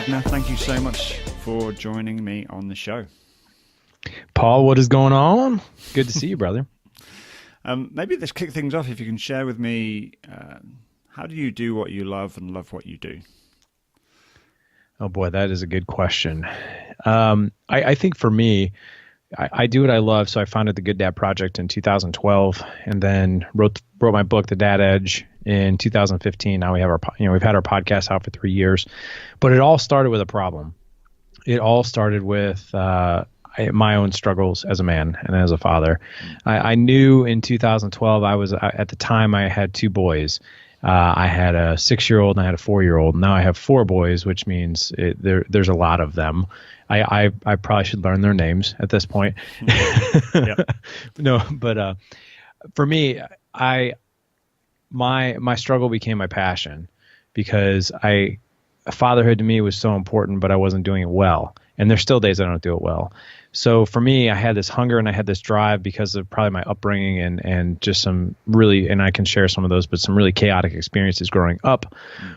Hagner, thank you so much for joining me on the show. Paul, what is going on? Good to see you, brother. Maybe let's kick things off if you can share with me, how do you do what you love and love what you do? Oh boy, that is a good question. I think for me, I do what I love. So I founded the Good Dad Project in 2012, and then wrote my book, The Dad Edge, in 2015. Now we've had our podcast out for 3 years, but it all started with a problem. It all started with my own struggles as a man and as a father. I knew in 2012 at the time I had 2 boys. I had a 6-year-old and I had a 4-year-old. Now I have 4 boys, which means there's a lot of them. I probably should learn their names at this point. No, but for me, my struggle became my passion, because fatherhood to me was so important, but I wasn't doing it well. And there's still days I don't do it well. So for me, I had this hunger and I had this drive because of probably my upbringing and just some really, and I can share some of those, but some really chaotic experiences growing up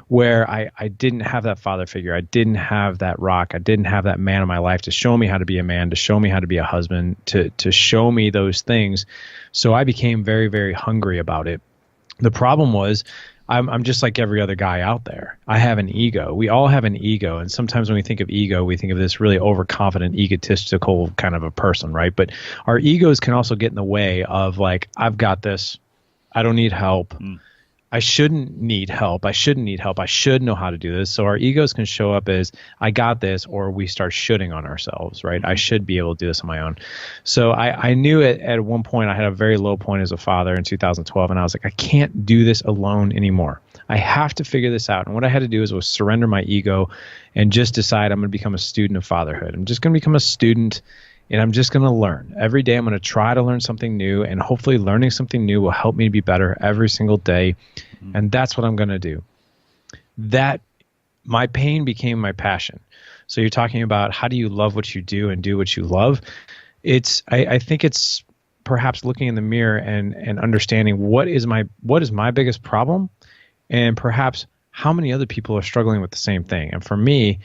where I didn't have that father figure. I didn't have that rock. I didn't have that man in my life to show me how to be a man, to show me how to be a husband, to show me those things. So I became very, very hungry about it. The problem was, I'm just like every other guy out there. I have an ego. We all have an ego. And sometimes when we think of ego, we think of this really overconfident, egotistical kind of a person, right? But our egos can also get in the way of like, I've got this. I don't need help. I shouldn't need help. I shouldn't need help. I should know how to do this. So our egos can show up as I got this, or we start shoulding on ourselves, right? I should be able to do this on my own. So I knew at one point I had a very low point as a father in 2012, and I was like, I can't do this alone anymore. I have to figure this out. And what I had to do was surrender my ego and just decide I'm going to become a student of fatherhood. I'm just going to become a student. And I'm just going to learn. Every day I'm going to try to learn something new, and hopefully learning something new will help me to be better every single day. And that's what I'm going to do. That my pain became my passion. So you're talking about how do you love what you do and do what you love? I think it's perhaps looking in the mirror and understanding what is my biggest problem, and perhaps how many other people are struggling with the same thing. And for me,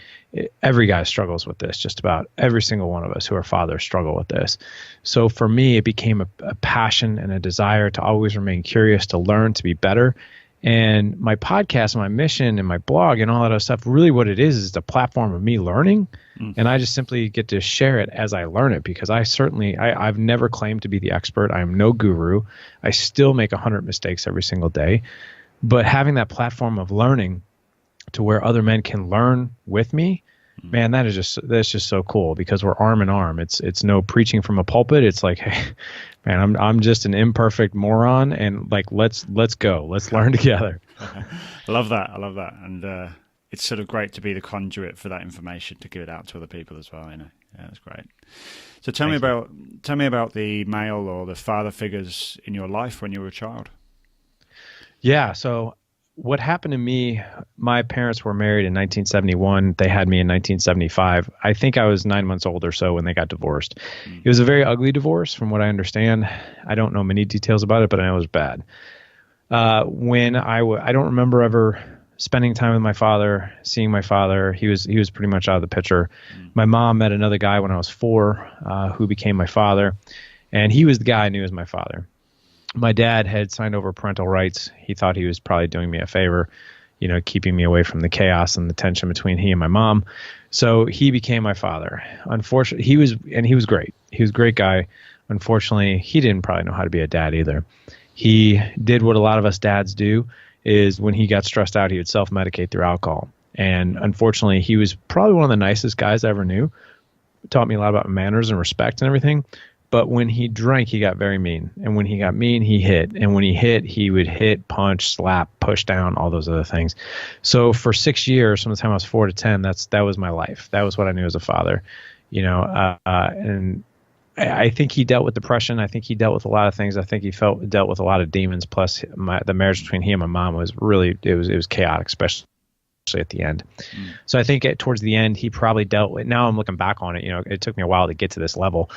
every guy struggles with this. Just about every single one of us who are fathers struggle with this. So for me, it became a passion and a desire to always remain curious, to learn, to be better. And my podcast and my mission and my blog and all that other stuff, really what it is a platform of me learning. And I just simply get to share it as I learn it, because I've never claimed to be the expert. I am no guru. I still make 100 mistakes every single day. But having that platform of learning to where other men can learn with me, man, that's just so cool, because we're arm in arm. It's no preaching from a pulpit. It's like, hey, man, I'm just an imperfect moron, and like let's go, let's learn together. I love that. And it's sort of great to be the conduit for that information, to give it out to other people as well. Yeah, that's great. So tell me about the male or the father figures in your life when you were a child. Yeah. So what happened to me, my parents were married in 1971. They had me in 1975. I think I was 9 months old or so when they got divorced. It was a very ugly divorce from what I understand. I don't know many details about it, but I know it was bad. When I don't remember ever spending time with my father, seeing my father. He was pretty much out of the picture. My mom met another guy when I was 4 who became my father, and he was the guy I knew as my father. My dad had signed over parental rights. He thought he was probably doing me a favor, keeping me away from the chaos and the tension between he and my mom. So he became my father. Unfortunately, he was great. He was a great guy. Unfortunately, he didn't probably know how to be a dad either. He did what a lot of us dads do, is when he got stressed out, he would self-medicate through alcohol. And unfortunately, he was probably one of the nicest guys I ever knew. Taught me a lot about manners and respect and everything. But when he drank, he got very mean. And when he got mean, he hit. And when he hit, he would hit, punch, slap, push down, all those other things. So for 6 years, from the time I was 4 to 10, that was my life. That was what I knew as a father. And I think he dealt with depression. I think he dealt with a lot of things. I think he dealt with a lot of demons. Plus, the marriage between he and my mom was really, it was chaotic, especially at the end. So I think towards the end, he probably dealt with, now I'm looking back on it, it took me a while to get to this level.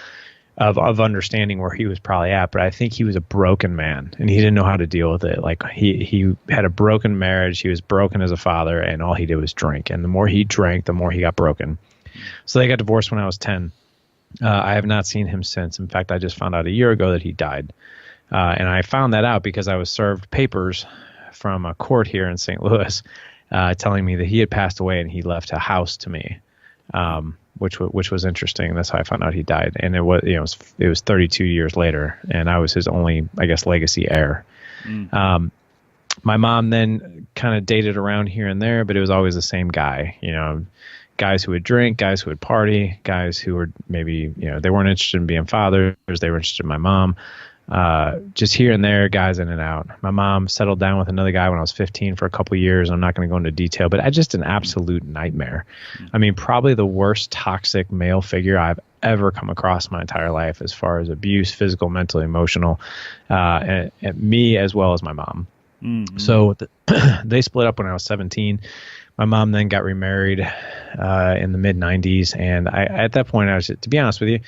of understanding where he was probably at. But I think he was a broken man, and he didn't know how to deal with it. Like he had a broken marriage. He was broken as a father, and all he did was drink. And the more he drank, the more he got broken. So they got divorced when I was 10. I have not seen him since. In fact, I just found out a year ago that he died. And I found that out because I was served papers from a court here in St. Louis telling me that he had passed away and he left a house to me, which was interesting. That's how I found out he died. And it was 32 years later, and I was his only, I guess, legacy heir. My mom then kind of dated around here and there, but it was always the same guy, guys who would drink, guys who would party, guys who were maybe, they weren't interested in being fathers. They were interested in my mom. Just here and there, guys in and out. My mom settled down with another guy when I was 15 for a couple of years. I'm not going to go into detail, but just an absolute nightmare. I mean, probably the worst toxic male figure I've ever come across my entire life as far as abuse, physical, mental, emotional, and me as well as my mom. Mm-hmm. So they split up when I was 17. My mom then got remarried in the mid 90s. And at that point, to be honest with you,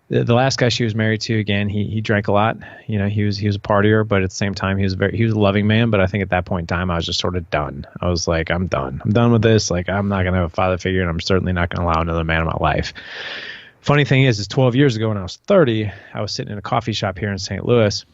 the last guy she was married to, again, he drank a lot. He was a partier, but at the same time, he was a loving man. But I think at that point in time, I was just sort of done. I was like, I'm done. I'm done with this. Like, I'm not going to have a father figure, and I'm certainly not going to allow another man in my life. Funny thing is 12 years ago when I was 30, I was sitting in a coffee shop here in St. Louis,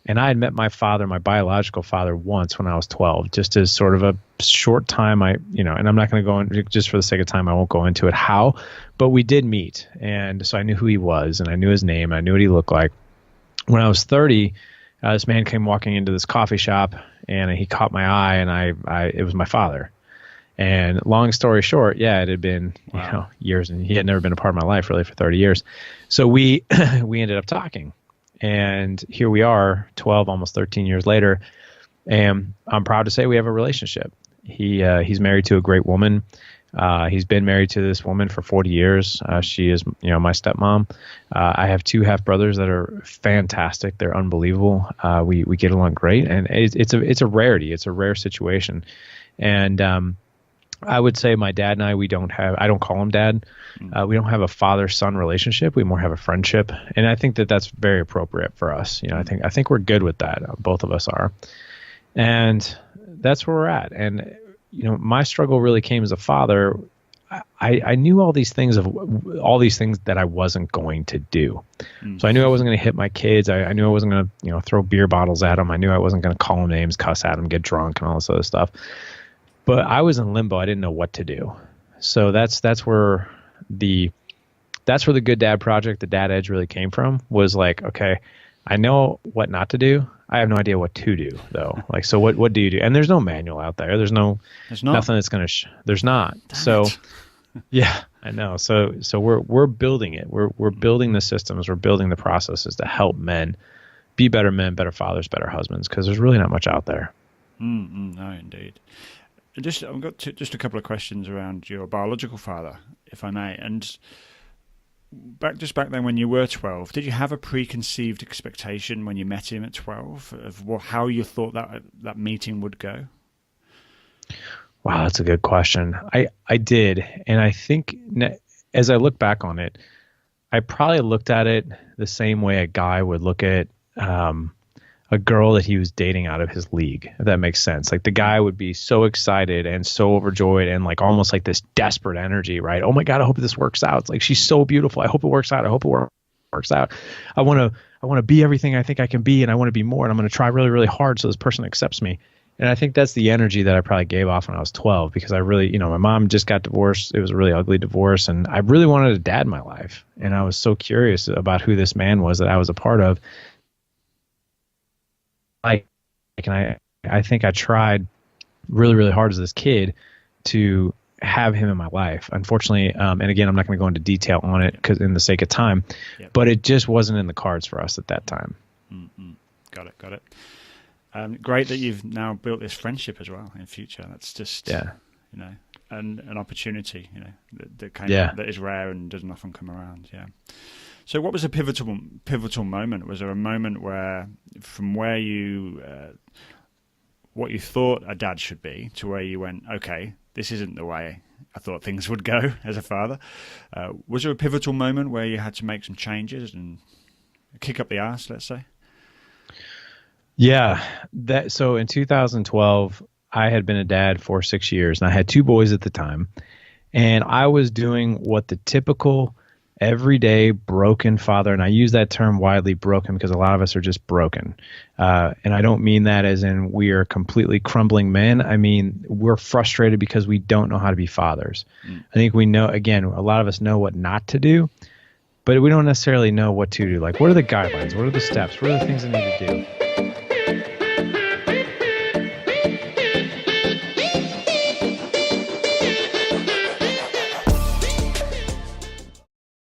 and I had met my father, my biological father, once when I was 12, just as sort of a short time. And I'm not going to go in, just for the sake of time, I won't go into it how, but we did meet. And so I knew who he was, and I knew his name, and I knew what he looked like. When I was 30, this man came walking into this coffee shop, and he caught my eye, and it was my father. And long story short, it had been years, and he had never been a part of my life really for 30 years. So we ended up talking. And here we are 12, almost 13 years later. And I'm proud to say we have a relationship. He's married to a great woman. He's been married to this woman for 40 years. She is, my stepmom. I have two half brothers that are fantastic. They're unbelievable. We get along great, and it's a rarity. It's a rare situation. And, I would say my dad and I don't call him dad. We don't have a father-son relationship. We more have a friendship. And I think that that's very appropriate for us. I think we're good with that. Both of us are. And that's where we're at. And, my struggle really came as a father. I knew all these things that I wasn't going to do. So I knew I wasn't going to hit my kids. I knew I wasn't going to, throw beer bottles at them. I knew I wasn't going to call them names, cuss at them, get drunk, and all this other stuff. But I was in limbo. I didn't know what to do. So that's where the Good Dad Project, the Dad Edge, really came from. Was like, okay, I know what not to do. I have no idea what to do though. Like, so what do you do? And there's no manual out there. There's nothing that's going to. There's not. Damn it. Yeah, I know. So we're building it. We're building the systems. We're building the processes to help men be better men, better fathers, better husbands. Because there's really not much out there. No, indeed. I've got just a couple of questions around your biological father, if I may. And back then when you were 12, did you have a preconceived expectation when you met him at 12 of how you thought that meeting would go? Wow, that's a good question. I did. And I think as I look back on it, I probably looked at it the same way a guy would look at a girl that he was dating out of his league, if that makes sense. Like the guy would be so excited and so overjoyed and like almost like this desperate energy, right? Oh my God, I hope this works out. It's like, she's so beautiful. I hope it works out. I hope it works out. I want to be everything I think I can be, and I want to be more, and I'm going to try really, really hard so this person accepts me. And I think that's the energy that I probably gave off when I was 12, because I really, my mom just got divorced. It was a really ugly divorce, and I really wanted a dad in my life. And I was so curious about who this man was that I was a part of. I think I tried really, really hard as this kid to have him in my life. Unfortunately, and again, I'm not going to go into detail on it because in the sake of time, but it just wasn't in the cards for us at that time. Mm-hmm. Got it. Great that you've now built this friendship as well in future. That's just, and an opportunity, that is rare and doesn't often come around. Yeah. So what was a pivotal moment? Was there a moment where, from where you, what you thought a dad should be, to where you went, okay, this isn't the way I thought things would go as a father. Was there a pivotal moment where you had to make some changes and kick up the arse, let's say? Yeah. So in 2012, I had been a dad for 6 years, and I had two boys at the time. And I was doing what the typical everyday broken father, and I use that term widely, broken, because a lot of us are just broken. And I don't mean that as in we are completely crumbling men. I mean, we're frustrated because we don't know how to be fathers. I think we know, again, a lot of us know what not to do, but we don't necessarily know what to do. Like, what are the guidelines? What are the steps? What are the things that need to do?